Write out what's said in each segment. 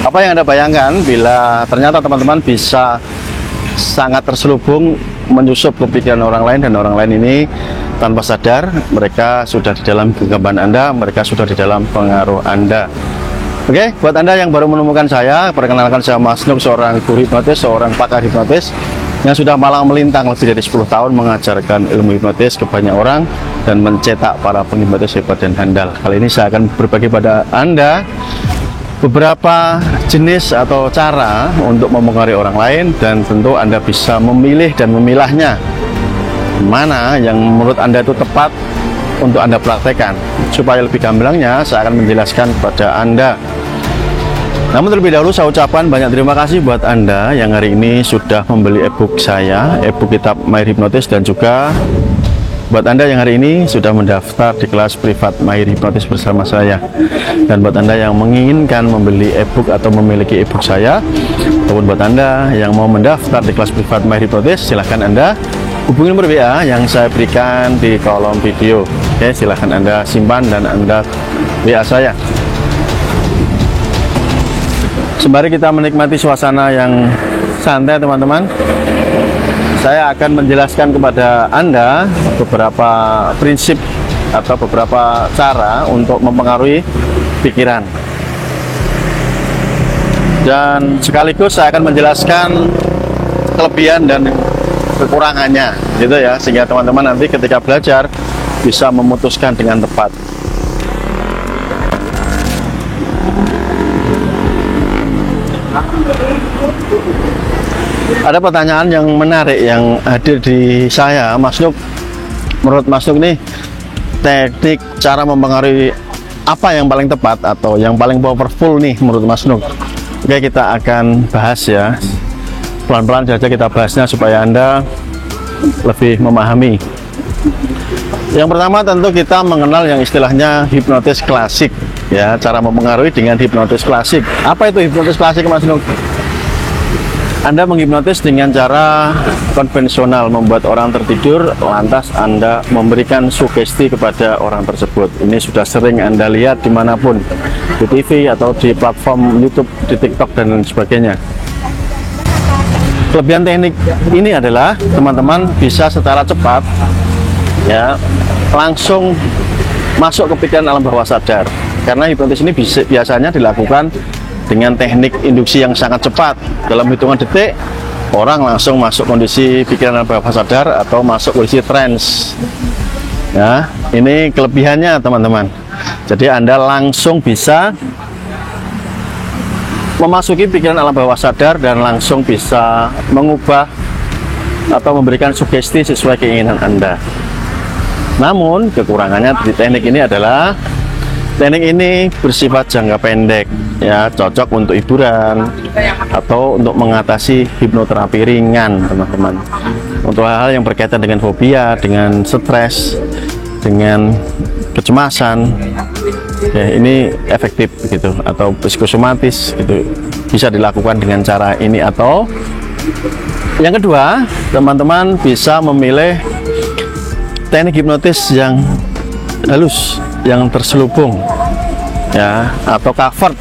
Apa yang Anda bayangkan bila ternyata teman-teman bisa sangat terselubung menyusup ke pikiran orang lain, dan orang lain ini tanpa sadar mereka sudah di dalam genggaman Anda, mereka sudah di dalam pengaruh Anda. Oke, buat Anda yang baru menemukan saya, perkenalkan saya Mas Nuk, seorang guru hipnotis, seorang pakar hipnotis yang sudah malang melintang lebih dari 10 tahun mengajarkan ilmu hipnotis ke banyak orang dan mencetak para penghipnotis hebat dan handal. Kali ini saya akan berbagi pada Anda beberapa jenis atau cara untuk mempengaruhi orang lain, dan tentu Anda bisa memilih dan memilahnya mana yang menurut Anda itu tepat untuk Anda praktekkan. Supaya lebih gamblangnya, saya akan menjelaskan kepada Anda. Namun terlebih dahulu saya ucapkan banyak terima kasih buat Anda yang hari ini sudah membeli ebook saya, ebook kitab Mahir Hipnotis, dan juga buat Anda yang hari ini sudah mendaftar di kelas privat Mahir Hipnotis bersama saya. Dan buat Anda yang menginginkan membeli ebook atau memiliki ebook saya, ataupun buat Anda yang mau mendaftar di kelas privat Mahir Hipnotis, silahkan Anda hubungi nomor WA yang saya berikan di kolom video. Oke, silahkan Anda simpan dan Anda WA saya. Sembari kita menikmati suasana yang santai teman-teman, saya akan menjelaskan kepada Anda beberapa prinsip atau beberapa cara untuk mempengaruhi pikiran. Dan sekaligus saya akan menjelaskan kelebihan dan kekurangannya, gitu ya, sehingga teman-teman nanti ketika belajar bisa memutuskan dengan tepat. Ada pertanyaan yang menarik yang hadir di saya, Mas Nuk. Menurut Mas Nuk nih, teknik cara mempengaruhi apa yang paling tepat atau yang paling powerful nih menurut Mas Nuk? Oke, kita akan bahas ya. Pelan-pelan saja kita bahasnya supaya Anda lebih memahami. Yang pertama tentu kita mengenal yang istilahnya hipnotis klasik ya, cara mempengaruhi dengan hipnotis klasik. Apa itu hipnotis klasik, Mas Nuk? Anda menghipnotis dengan cara konvensional, membuat orang tertidur, lantas Anda memberikan sugesti kepada orang tersebut. Ini sudah sering Anda lihat dimanapun, di TV atau di platform YouTube, di TikTok dan lain sebagainya. Kelebihan teknik ini adalah teman-teman bisa secara cepat ya langsung masuk ke pikiran alam bawah sadar, karena hipnotis ini biasanya dilakukan dengan teknik induksi yang sangat cepat. Dalam hitungan detik orang langsung masuk kondisi pikiran alam bawah sadar atau masuk kondisi trance ya. Ini kelebihannya teman-teman. Jadi Anda langsung bisa memasuki pikiran alam bawah sadar dan langsung bisa mengubah atau memberikan sugesti sesuai keinginan Anda. Namun kekurangannya di teknik ini adalah teknik ini bersifat jangka pendek ya, cocok untuk hiburan atau untuk mengatasi hipnoterapi ringan teman-teman. Untuk hal-hal yang berkaitan dengan fobia, dengan stres, dengan kecemasan ya, ini efektif gitu, atau psikosomatis gitu, bisa dilakukan dengan cara ini. Atau yang kedua, teman-teman bisa memilih teknik hipnotis yang halus, yang terselubung ya, atau covered,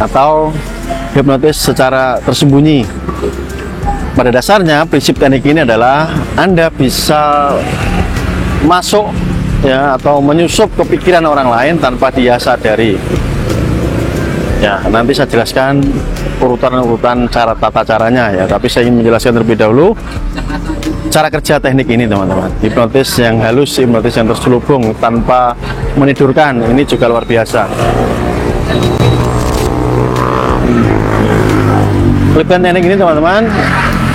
atau hipnotis secara tersembunyi. Pada dasarnya prinsip teknik ini adalah Anda bisa masuk ya atau menyusup ke pikiran orang lain tanpa dia sadari ya. Nanti saya jelaskan urutan-urutan cara tata caranya ya, tapi saya ingin menjelaskan terlebih dahulu cara kerja teknik ini teman-teman. Hipnotis yang halus, hipnotis yang terselubung tanpa menidurkan, ini juga luar biasa. Kelebihan teknik ini teman-teman,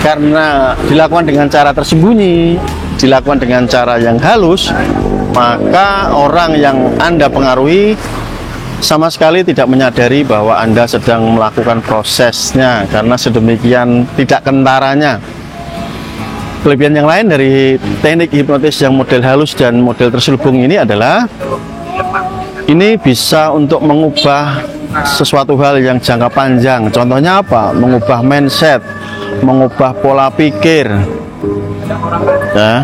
karena dilakukan dengan cara tersembunyi, dilakukan dengan cara yang halus, maka orang yang Anda pengaruhi sama sekali tidak menyadari bahwa Anda sedang melakukan prosesnya, karena sedemikian tidak kentaranya. Kelebihan yang lain dari teknik hipnotis yang model halus dan model terselubung ini adalah ini bisa untuk mengubah sesuatu hal yang jangka panjang. Contohnya apa? Mengubah mindset, mengubah pola pikir ya.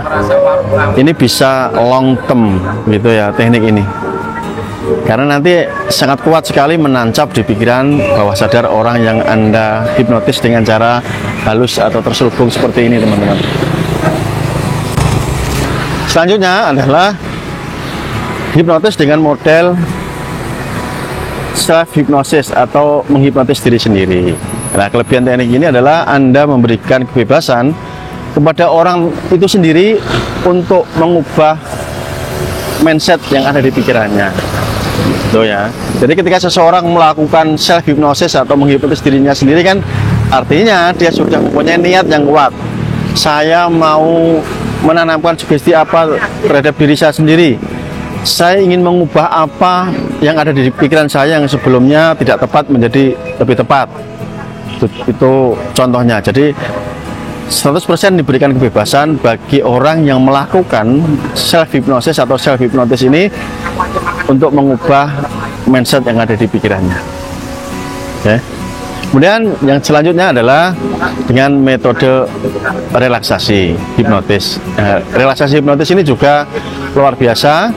Ini bisa long term gitu ya teknik ini. Karena nanti sangat kuat sekali menancap di pikiran bawah sadar orang yang Anda hipnotis dengan cara halus atau terselubung seperti ini, teman-teman. Selanjutnya adalah hipnotis dengan model self hypnosis atau menghipnotis diri sendiri. Nah, kelebihan teknik ini adalah Anda memberikan kebebasan kepada orang itu sendiri untuk mengubah mindset yang ada di pikirannya. Tuh ya. Jadi ketika seseorang melakukan self hypnosis atau menghipnotis dirinya sendiri kan artinya dia sudah mempunyai niat yang kuat. Saya mau menanamkan sugesti apa terhadap diri saya sendiri. Saya ingin mengubah apa yang ada di pikiran saya yang sebelumnya tidak tepat menjadi lebih tepat. Itu contohnya. Jadi 100% diberikan kebebasan bagi orang yang melakukan self hypnosis atau self hypnotis ini untuk mengubah mindset yang ada di pikirannya. Oke. Kemudian yang selanjutnya adalah dengan metode relaksasi hipnotis. Relaksasi hipnotis ini juga luar biasa.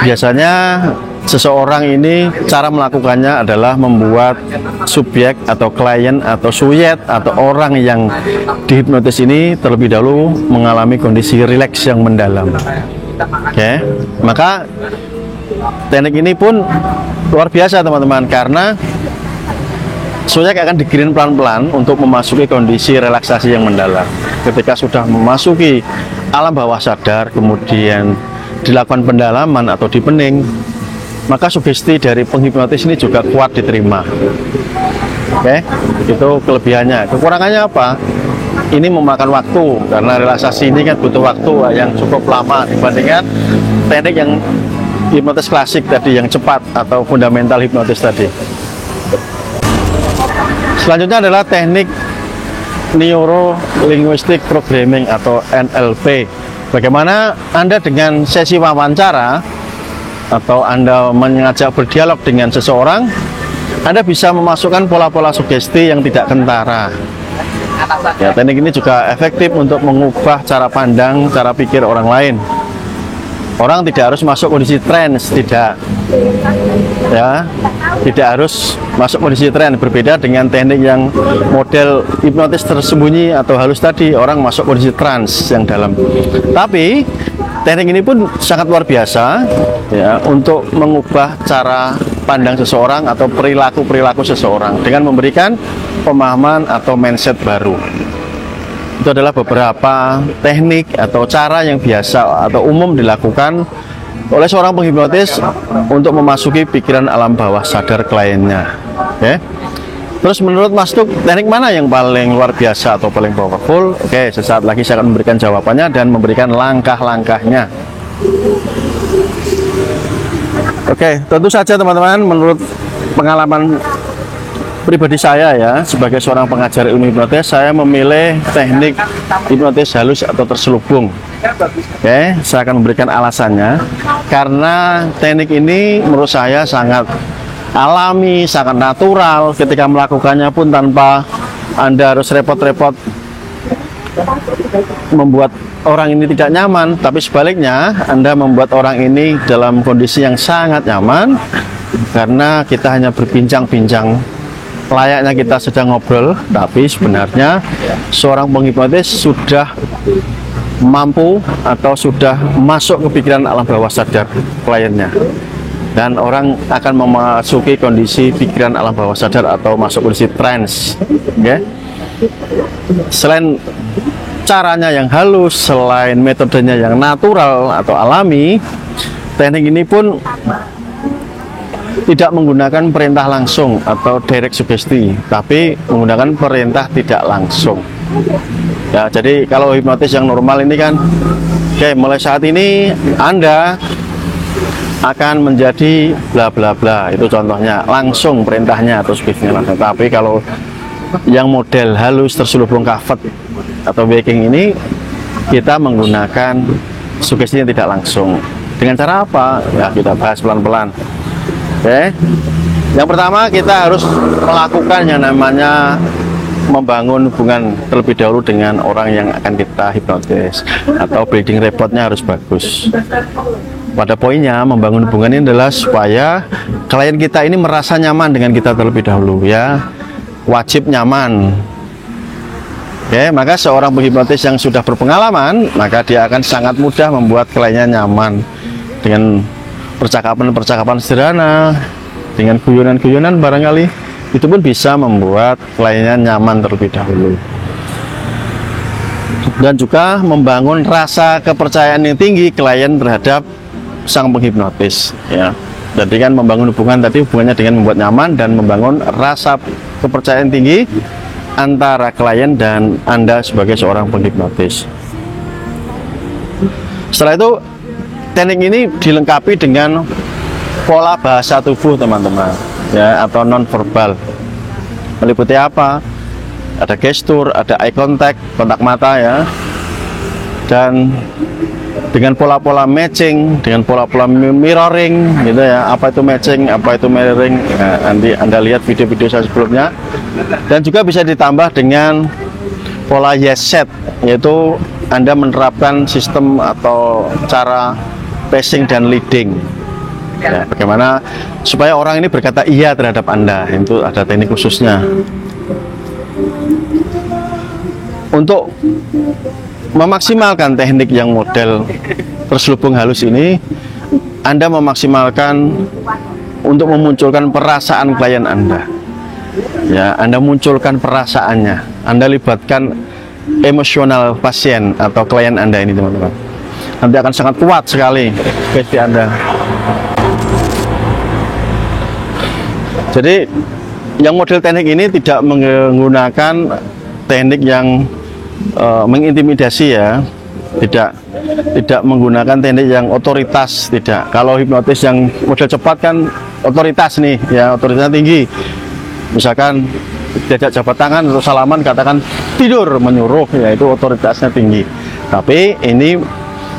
Biasanya seseorang ini cara melakukannya adalah membuat subjek atau klien atau suyet atau orang yang dihipnotis ini terlebih dahulu mengalami kondisi rileks yang mendalam. Oke, maka teknik ini pun luar biasa, teman-teman, karena subjek akan digiring pelan-pelan untuk memasuki kondisi relaksasi yang mendalam. Ketika sudah memasuki alam bawah sadar, kemudian dilakukan pendalaman atau dipening, maka sugesti dari penghipnotis ini juga kuat diterima. Oke, itu kelebihannya. Kekurangannya apa? Ini memakan waktu, karena relaksasi ini kan butuh waktu yang cukup lama dibandingkan teknik yang hipnotis klasik tadi, yang cepat atau fundamental hipnotis tadi. Selanjutnya adalah teknik Neuro Linguistic Programming atau NLP. Bagaimana Anda dengan sesi wawancara atau Anda mengajak berdialog dengan seseorang, Anda bisa memasukkan pola-pola sugesti yang tidak kentara. Ya, teknik ini juga efektif untuk mengubah cara pandang, cara pikir orang lain. Orang tidak harus masuk kondisi trance, tidak. Ya, tidak harus masuk kondisi trance. Berbeda dengan teknik yang model hipnotis tersembunyi atau halus tadi, orang masuk kondisi trance yang dalam. Tapi teknik ini pun sangat luar biasa ya untuk mengubah cara pandang seseorang atau perilaku seseorang dengan memberikan pemahaman atau mindset baru. Itu adalah beberapa teknik atau cara yang biasa atau umum dilakukan oleh seorang penghipnotis untuk memasuki pikiran alam bawah sadar kliennya. Oke. Terus menurut Mas Tuk, teknik mana yang paling luar biasa atau paling powerful? Oke, sesaat lagi saya akan memberikan jawabannya dan memberikan langkah-langkahnya. Oke, tentu saja teman-teman, menurut pengalaman pribadi saya ya, sebagai seorang pengajar ilmu hipnotis, saya memilih teknik hipnotis halus atau terselubung. Oke, saya akan memberikan alasannya. Karena teknik ini menurut saya sangat alami, sangat natural. Ketika melakukannya pun tanpa Anda harus repot-repot membuat orang ini tidak nyaman, tapi sebaliknya Anda membuat orang ini dalam kondisi yang sangat nyaman, karena kita hanya berbincang-bincang layaknya kita sedang ngobrol, tapi sebenarnya seorang penghipnotis sudah mampu atau sudah masuk ke pikiran alam bawah sadar kliennya, dan orang akan memasuki kondisi pikiran alam bawah sadar atau masuk kondisi trance. Okay? Selain caranya yang halus, selain metodenya yang natural atau alami, teknik ini pun tidak menggunakan perintah langsung atau direct sugesti, tapi menggunakan perintah tidak langsung. Ya, jadi kalau hipnotis yang normal ini kan, oke, mulai saat ini Anda akan menjadi bla bla bla, itu contohnya langsung perintahnya atau sugestinya langsung. Tapi kalau yang model halus terselubung kafet atau waking ini, kita menggunakan sugesti yang tidak langsung. Dengan cara apa? Ya, kita bahas pelan-pelan. Oke. Yang pertama, kita harus melakukan yang namanya membangun hubungan terlebih dahulu dengan orang yang akan kita hipnotis, atau building rapport-nya harus bagus. pada poinnya membangun hubungan ini adalah supaya klien kita ini merasa nyaman dengan kita terlebih dahulu ya, wajib nyaman. Oke, maka seorang penghipnotis yang sudah berpengalaman, maka dia akan sangat mudah membuat kliennya nyaman dengan percakapan-percakapan sederhana, dengan guyonan-guyonan barangkali, itu pun bisa membuat kliennya nyaman terlebih dahulu. Dan juga membangun rasa kepercayaan yang tinggi klien terhadap sang penghipnotis ya. Jadi kan membangun hubungan tadi, hubungannya dengan membuat nyaman dan membangun rasa kepercayaan tinggi antara klien dan Anda sebagai seorang penghipnotis. Setelah itu teknik ini dilengkapi dengan pola bahasa tubuh teman-teman ya, atau non verbal. Meliputi apa? Ada gestur, ada eye contact, kontak mata ya, dan dengan pola-pola matching, dengan pola-pola mirroring gitu ya. Apa itu matching, apa itu mirroring ya, nanti Anda lihat video-video saya sebelumnya. Dan juga bisa ditambah dengan pola yes set, yaitu Anda menerapkan sistem atau cara pacing dan leading ya, bagaimana supaya orang ini berkata iya terhadap Anda. Itu ada teknik khususnya. Untuk memaksimalkan teknik yang model terselubung halus ini, Anda memaksimalkan untuk memunculkan perasaan klien Anda ya. Anda munculkan perasaannya, Anda libatkan emosional pasien atau klien Anda ini teman-teman. Nanti akan sangat kuat sekali bagi Anda. Jadi yang model teknik ini tidak menggunakan teknik yang mengintimidasi ya, tidak menggunakan teknik yang otoritas, tidak. Kalau hipnotis yang model cepat kan otoritas nih ya, otoritasnya tinggi. Misalkan diajak jabat tangan atau salaman katakan tidur, menyuruh ya, itu otoritasnya tinggi. Tapi ini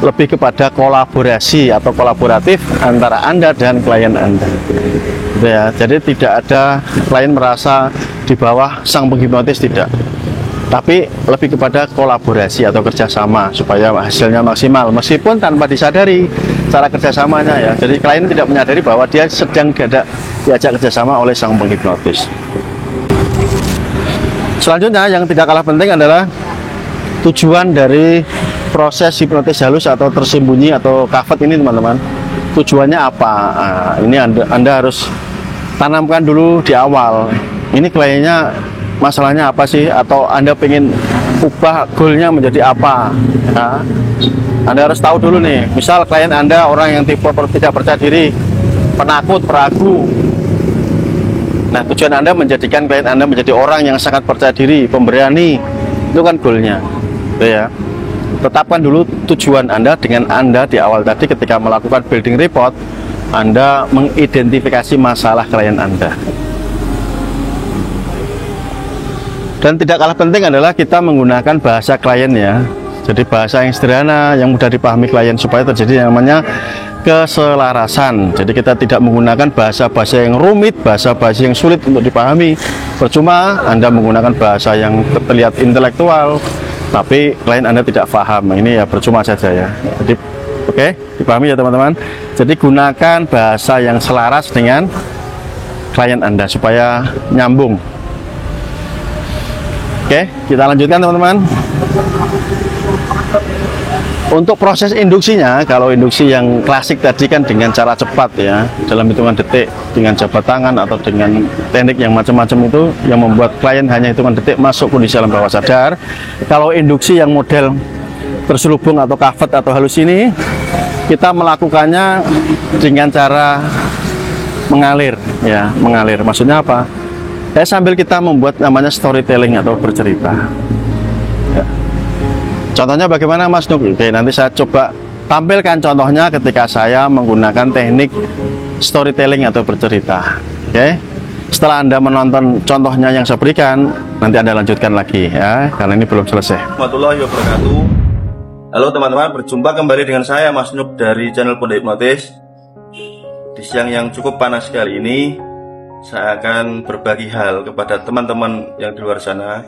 lebih kepada kolaborasi atau kolaboratif antara Anda dan klien Anda ya. Jadi tidak ada klien merasa di bawah sang penghipnotis, tidak, tapi lebih kepada kolaborasi atau kerjasama supaya hasilnya maksimal, meskipun tanpa disadari cara kerjasamanya ya. Jadi klien tidak menyadari bahwa dia sedang diajak kerjasama oleh sang penghipnotis. Selanjutnya yang tidak kalah penting adalah tujuan dari proses hipnotis halus atau tersembunyi atau covet ini teman-teman. Tujuannya apa? Nah, ini anda harus tanamkan dulu di awal. Ini kliennya masalahnya apa sih, atau Anda pengen ubah goalnya menjadi apa ya? Anda harus tahu dulu nih. Misal klien Anda orang yang tipe tidak percaya diri, penakut, peragu. Nah, tujuan Anda menjadikan klien Anda menjadi orang yang sangat percaya diri, pemberani. Itu kan goalnya ya. Tetapkan dulu tujuan Anda dengan Anda di awal tadi ketika melakukan building report. Anda mengidentifikasi masalah klien Anda. Dan tidak kalah penting adalah kita menggunakan bahasa klien ya. Jadi bahasa yang sederhana, yang mudah dipahami klien, supaya terjadi yang namanya keselarasan. Jadi kita tidak menggunakan bahasa-bahasa yang rumit, bahasa-bahasa yang sulit untuk dipahami. Percuma Anda menggunakan bahasa yang terlihat intelektual, tapi klien Anda tidak paham. Ini ya percuma saja ya. Jadi oke, dipahami ya teman-teman. Jadi gunakan bahasa yang selaras dengan klien Anda supaya nyambung. Oke, kita lanjutkan teman-teman. Untuk proses induksinya, kalau induksi yang klasik tadi kan dengan cara cepat ya, dalam hitungan detik, dengan jabat tangan atau dengan teknik yang macam-macam itu, yang membuat klien hanya hitungan detik masuk kondisi alam bawah sadar. Kalau induksi yang model terselubung atau covet atau halus ini, kita melakukannya dengan cara mengalir ya, mengalir. Maksudnya apa? Sambil kita membuat namanya storytelling atau bercerita ya. Contohnya bagaimana Mas Nuk? Oke, nanti saya coba tampilkan contohnya ketika saya menggunakan teknik storytelling atau bercerita. Oke, setelah Anda menonton contohnya yang saya berikan, nanti Anda lanjutkan lagi ya, karena ini belum selesai. Warahmatullahi wabarakatuh. Halo teman-teman, berjumpa kembali dengan saya Mas Nuk dari channel Pondok Hipnotis. Di siang yang cukup panas kali ini, saya akan berbagi hal kepada teman-teman yang di luar sana.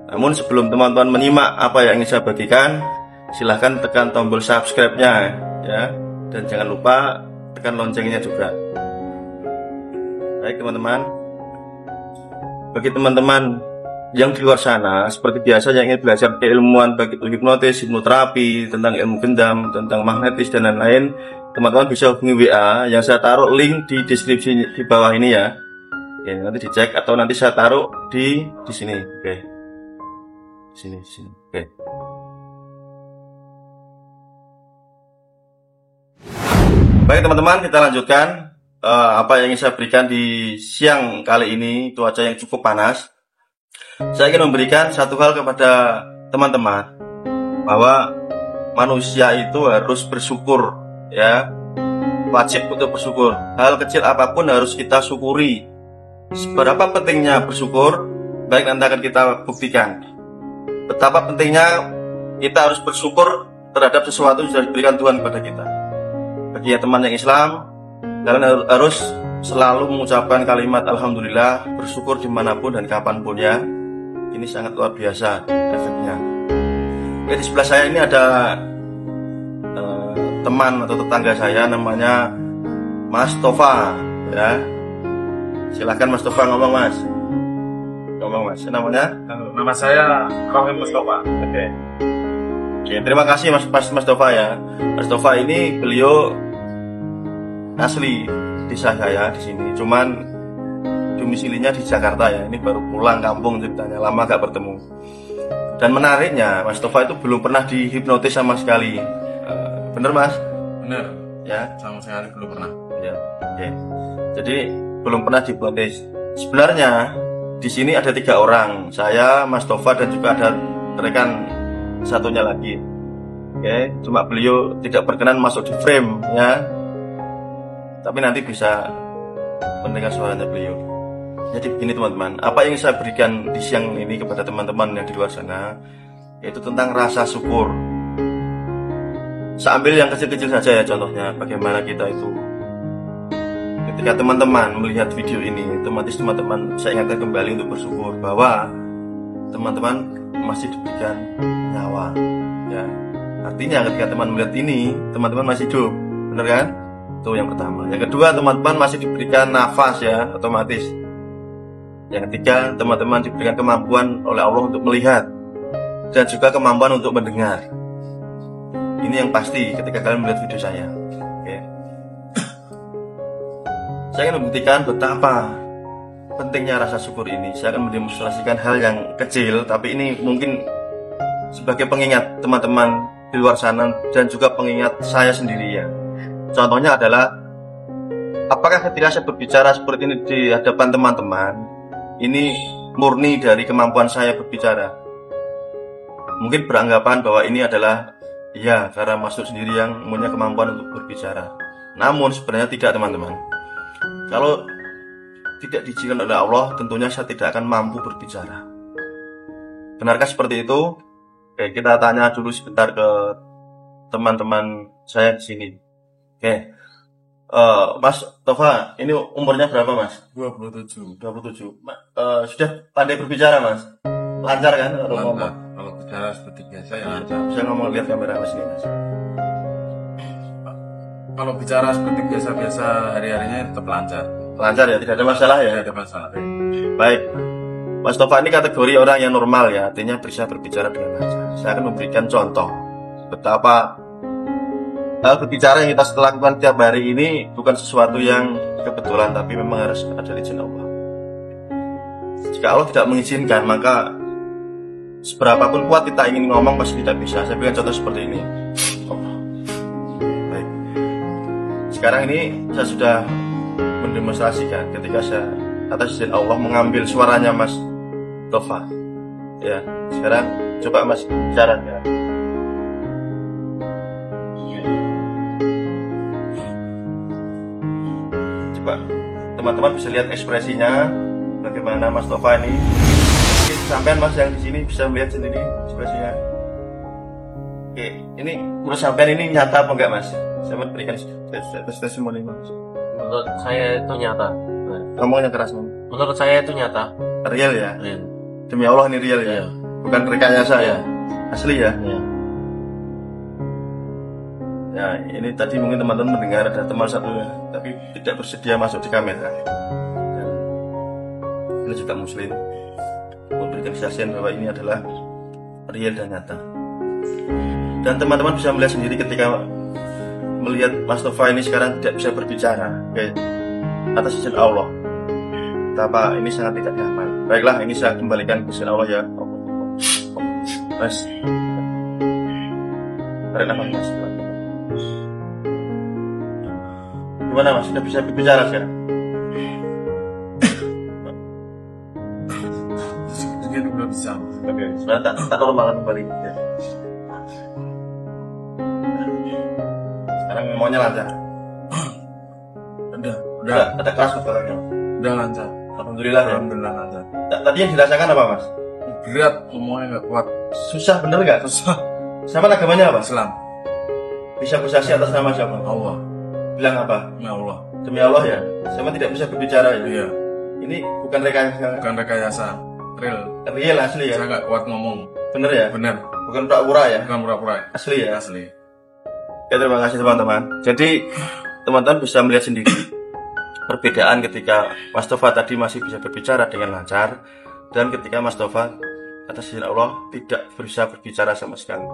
Namun sebelum teman-teman menyimak apa yang ingin saya bagikan, silahkan tekan tombol subscribe-nya ya, dan jangan lupa tekan loncengnya juga. Baik teman-teman, bagi teman-teman yang di luar sana seperti biasa yang ingin belajar keilmuan bagi hipnotis, hipnoterapi, tentang ilmu gendam, tentang magnetis dan lain-lain, teman-teman bisa hubungi WA yang saya taruh link di deskripsi di bawah ini ya. Oke, nanti dicek atau nanti saya taruh di sini. Oke. Di sini. Oke. Baik teman-teman, kita lanjutkan apa yang ingin saya berikan di siang kali ini. Cuaca yang cukup panas. Saya ingin memberikan satu hal kepada teman-teman, bahwa manusia itu harus bersyukur, ya, wajib untuk bersyukur. Hal kecil apapun harus kita syukuri. Seberapa pentingnya bersyukur, baik nanti akan kita buktikan. Betapa pentingnya kita harus bersyukur terhadap sesuatu yang sudah diberikan Tuhan kepada kita. Bagi teman yang Islam, kalian harus selalu mengucapkan kalimat Alhamdulillah, bersyukur dimanapun dan kapanpun ya. Ini sangat luar biasa efeknya. Oke, di sebelah saya ini ada teman atau tetangga saya, namanya Mas Tova, ya. Silakan Mas Tova ngomong Mas. Ngomong Mas. Namanya? Nama saya Rohim Mustafa. Oke. Oke, terima kasih Mas Tova ya. Mas Tova ini beliau asli desa saya di sini. Cuman domisilinya di Jakarta ya. Ini baru pulang kampung ceritanya, lama gak bertemu. Dan menariknya, Mas Tova itu belum pernah dihipnotis sama sekali. Bener Mas? Bener. Ya. Sama sekali belum pernah. Ya. Oke. Jadi belum pernah dihipnotis. Sebenarnya di sini ada 3 orang. Saya, Mas Tova, dan juga ada rekan satunya lagi. Oke. Cuma beliau tidak berkenan masuk di frame ya. Tapi nanti bisa mendengar suaranya beliau. Jadi begini teman-teman, apa yang saya berikan di siang ini kepada teman-teman yang di luar sana, yaitu tentang rasa syukur. Saya ambil yang kecil-kecil saja ya, contohnya bagaimana kita itu ketika teman-teman melihat video ini, otomatis teman-teman saya ingatkan kembali untuk bersyukur bahwa teman-teman masih diberikan nyawa ya. Artinya ketika teman melihat ini, teman-teman masih hidup, benar kan? Itu yang pertama. Yang kedua, teman-teman masih diberikan nafas ya, otomatis. Yang ketiga, teman-teman diberikan kemampuan oleh Allah untuk melihat dan juga kemampuan untuk mendengar. Ini yang pasti ketika kalian melihat video saya. Oke. Saya akan membuktikan betapa pentingnya rasa syukur ini. Saya akan mendemonstrasikan hal yang kecil, tapi ini mungkin sebagai pengingat teman-teman di luar sana dan juga pengingat saya sendiri ya. Contohnya adalah, apakah ketika saya berbicara seperti ini di hadapan teman-teman, ini murni dari kemampuan saya berbicara? Mungkin beranggapan bahwa ini adalah ya karena masuk sendiri yang punya kemampuan untuk berbicara. Namun sebenarnya tidak teman-teman. Kalau tidak diizinkan oleh Allah, tentunya saya tidak akan mampu berbicara. Benarkah seperti itu? Oke, kita tanya dulu sebentar ke teman-teman saya di sini. Oke. Mas Tova, ini umurnya berapa Mas? 27. 27. Sudah pandai berbicara Mas? Lancar kan? Lancar. Kalau bicara seperti biasa ya lancar. Bisa ngomong, lihat kamera Mas ini Mas. Kalau bicara seperti biasa-biasa hari-harinya tetap lancar. Lancar ya, tidak ada masalah ya? Tidak ada masalah. Baik. Mas Tova ini kategori orang yang normal ya, artinya bisa berbicara dengan lancar. Saya akan memberikan contoh betapa berbicara yang kita lakukan tiap hari ini bukan sesuatu yang kebetulan, tapi memang harus ada izin Allah. Jika Allah tidak mengizinkan, maka seberapapun kuat kita ingin ngomong pasti tidak bisa. Saya berikan contoh seperti ini. Baik. Sekarang ini saya sudah mendemonstrasikan ketika saya atas izin Allah mengambil suaranya Mas Tova. Ya, sekarang coba Mas bicara ya. Coba teman-teman bisa lihat ekspresinya bagaimana Mas Tova ini. Mungkin sampean Mas yang di sini bisa melihat sendiri ekspresinya. Oke, ini menurut sampean ini nyata apa enggak Mas? Saya mau berikan testimoni Mas. Menurut saya itu nyata. Ngomongnya keras Mas. Menurut saya itu nyata. Real ya? Real. Demi Allah ini real ya? Iya. Bukan rekayasa ya? Iya. Asli ya? Iya. Ya, ini tadi mungkin teman-teman mendengar ada teman satu tapi tidak bersedia masuk di kamera. Dan ini juga muslim. Memberikan kesaksian bahwa ini adalah real dan nyata. Dan teman-teman bisa melihat sendiri ketika melihat Mas Nova ini sekarang tidak bisa berbicara, atas izin Allah. Betapa ini sangat tidak nyaman. Baiklah, ini saya kembalikan ke izin Allah ya. Mas, tarik nafas Mas. Gimana Mas? Sudah bisa berbicara sekarang? Sedikit belum bisa. Oke, sudah tak normal kembali. Ya. Sekarang maunya lancar. Udah Ada keras suaranya. udah lancar. Alhamdulillah ya. Alhamdulillah lancar. Tadi yang dirasakan apa Mas? Berat, ngomongnya nggak kuat. Susah bener nggak? Susah. Sama agamanya apa? Islam. Bisa bersaksi atas nama siapa? Allah. Bilang apa? Ya Allah. Demi Allah ya. Sama tidak bisa berbicara ya. Iya. Ini bukan rekayasa. Bukan rekayasa. Real. Real asli ya. Saya nggak kuat ngomong. Bener ya. Benar. Bukan pura-pura ya. Bukan pura-pura. Asli ya. Asli. Ya, terima kasih teman-teman. Jadi teman-teman bisa melihat sendiri perbedaan ketika Mas Tova tadi masih bisa berbicara dengan lancar dan ketika Mas Tova atas izin Allah tidak bisa berbicara sama sekali.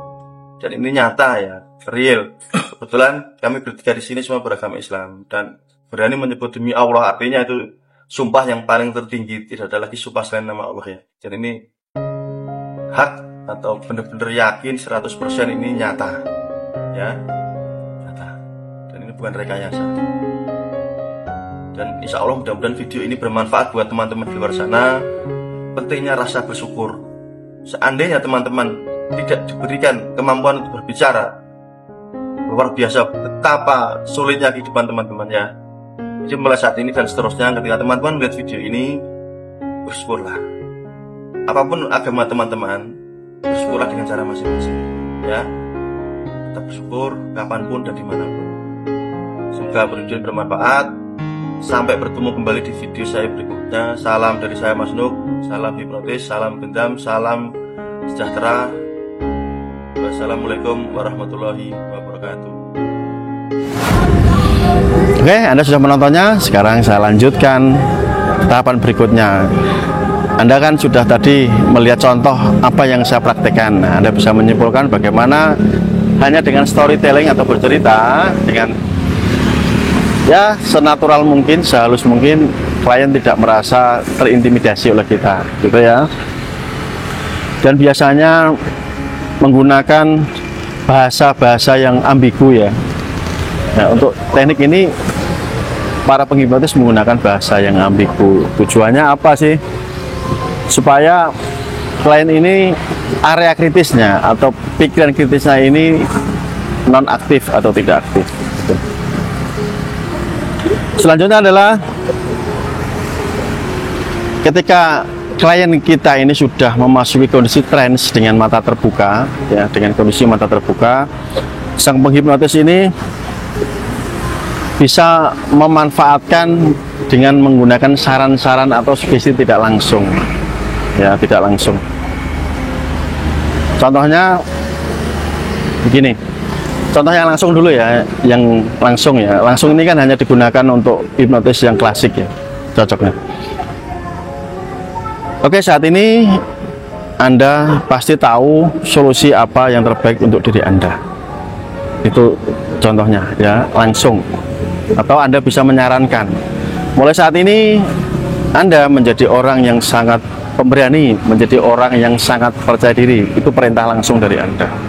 Dan ini nyata ya, real. Kebetulan kami bertiga di sini semua beragama Islam dan berani menyebut demi Allah, artinya itu sumpah yang paling tertinggi, tidak ada lagi sumpah selain nama Allah ya. Dan ini hak atau benar-benar yakin 100% ini nyata ya. Dan ini bukan rekayasa. Dan insya Allah mudah-mudahan video ini bermanfaat buat teman-teman di luar sana. Pentingnya rasa bersyukur. Seandainya teman-teman tidak diberikan kemampuan untuk berbicara, luar biasa betapa sulitnya kehidupan teman-teman ya. Jadi mulai saat ini dan seterusnya ketika teman-teman melihat video ini, bersyukurlah. Apapun agama teman-teman, bersyukurlah dengan cara masing-masing ya. Tetap bersyukur kapanpun dan dimanapun. Semoga video ini bermanfaat. Sampai bertemu kembali di video saya berikutnya. Salam dari saya Mas Nuk, salam hipnotis, salam gendam, salam sejahtera. Wassalamualaikum warahmatullahi wabarakatuh. Oke, Anda sudah menontonnya. Sekarang saya lanjutkan tahapan berikutnya. Anda kan sudah tadi melihat contoh apa yang saya praktekkan. Nah, Anda bisa menyimpulkan bagaimana hanya dengan storytelling atau bercerita dengan ya senatural mungkin, sehalus mungkin, klien tidak merasa terintimidasi oleh kita, gitu ya. Dan biasanya menggunakan bahasa-bahasa yang ambigu ya. Nah, untuk teknik ini para penghipnotis menggunakan bahasa yang ambigu. Tujuannya apa sih? Supaya klien ini area kritisnya atau pikiran kritisnya ini non aktif atau tidak aktif. Selanjutnya adalah ketika klien kita ini sudah memasuki kondisi trance dengan mata terbuka, ya, dengan kondisi mata terbuka, sang penghipnotis ini bisa memanfaatkan dengan menggunakan saran-saran atau sugesti tidak langsung, ya, tidak langsung. Contohnya begini. Contoh yang langsung dulu ya, yang langsung ya. Langsung ini kan hanya digunakan untuk hipnotis yang klasik ya, cocoknya. Oke, saat ini Anda pasti tahu solusi apa yang terbaik untuk diri Anda. Itu contohnya ya, langsung. Atau Anda bisa menyarankan. Mulai saat ini Anda menjadi orang yang sangat pemberani, menjadi orang yang sangat percaya diri. Itu perintah langsung dari Anda.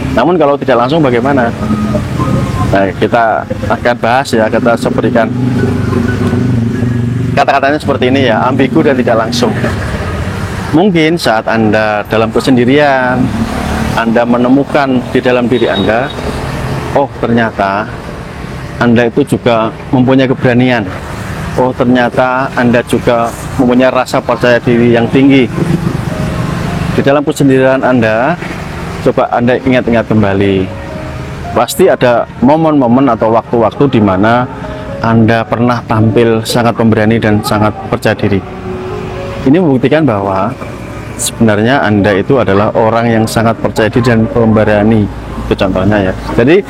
Namun kalau tidak langsung bagaimana? Nah, kita akan bahas ya, kita berikan kata-katanya seperti ini ya, ambigu dan tidak langsung. Mungkin saat Anda dalam kesendirian, Anda menemukan di dalam diri Anda, oh ternyata Anda itu juga mempunyai keberanian. Oh ternyata Anda juga mempunyai rasa percaya diri yang tinggi. Di dalam kesendirian Anda, coba Anda ingat-ingat kembali, pasti ada momen-momen atau waktu-waktu di mana Anda pernah tampil sangat pemberani dan sangat percaya diri. Ini membuktikan bahwa sebenarnya Anda itu adalah orang yang sangat percaya diri dan pemberani. itu contohnya ya. Jadi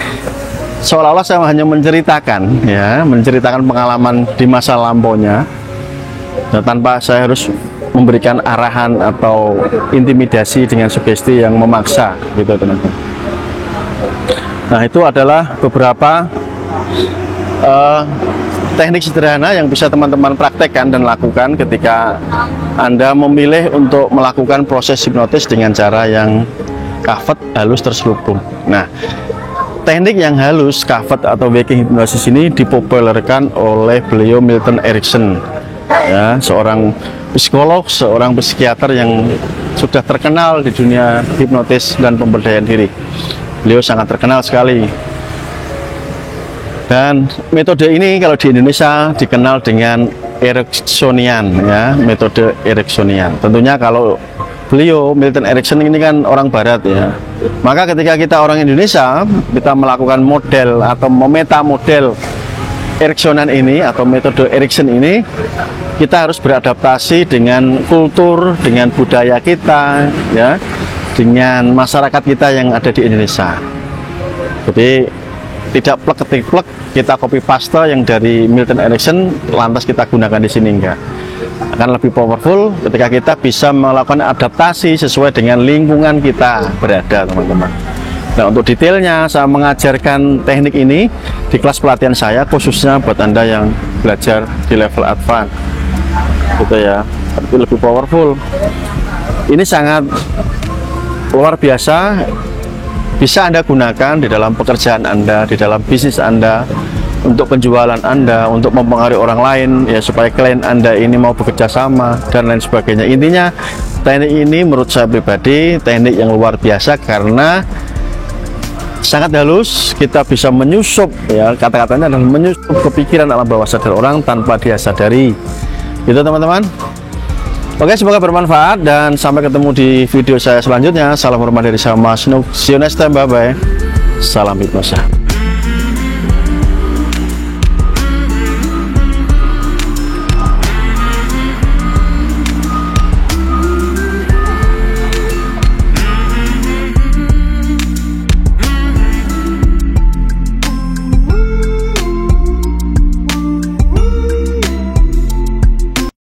seolah-olah saya hanya menceritakan ya, menceritakan pengalaman di masa lampaunya, dan tanpa saya harus memberikan arahan atau intimidasi dengan sugesti yang memaksa gitu teman-teman. Nah, itu adalah beberapa teknik sederhana yang bisa teman-teman praktekkan dan lakukan ketika Anda memilih untuk melakukan proses hipnotis dengan cara yang kafet, halus, terselubung. Nah, teknik yang halus, kafet atau waking hypnosis ini dipopulerkan oleh beliau Milton Erickson, ya, seorang psikolog, seorang psikiater yang sudah terkenal di dunia hipnotis dan pemberdayaan diri. Beliau sangat terkenal sekali. Dan metode ini kalau di Indonesia dikenal dengan Ericksonian, ya, metode Ericksonian. Tentunya kalau beliau Milton Erickson ini kan orang Barat ya. Maka ketika kita orang Indonesia, kita melakukan model atau memeta model Ericksonian ini atau metode Erickson ini, kita harus beradaptasi dengan kultur, dengan budaya kita, ya, dengan masyarakat kita yang ada di Indonesia. Jadi tidak plek ketik plek kita copy paste yang dari Milton Erickson lantas kita gunakan di sini, enggak. Akan lebih powerful ketika kita bisa melakukan adaptasi sesuai dengan lingkungan kita berada, teman-teman. Nah, untuk detailnya saya mengajarkan teknik ini di kelas pelatihan saya khususnya buat Anda yang belajar di level advance gitu ya, tapi lebih powerful. Ini sangat luar biasa, bisa Anda gunakan di dalam pekerjaan Anda, di dalam bisnis Anda, untuk penjualan Anda, untuk mempengaruhi orang lain ya, supaya klien Anda ini mau bekerja sama dan lain sebagainya. Intinya teknik ini menurut saya pribadi teknik yang luar biasa karena sangat halus, kita bisa menyusup ya, kata-katanya adalah menyusup kepikiran alam bawah sadar orang tanpa dia sadari. Gitu teman-teman. Oke, semoga bermanfaat dan sampai ketemu di video saya selanjutnya. Salam hormat dari saya Mas Nuk. See you next time, bye bye. Salam hipnosa.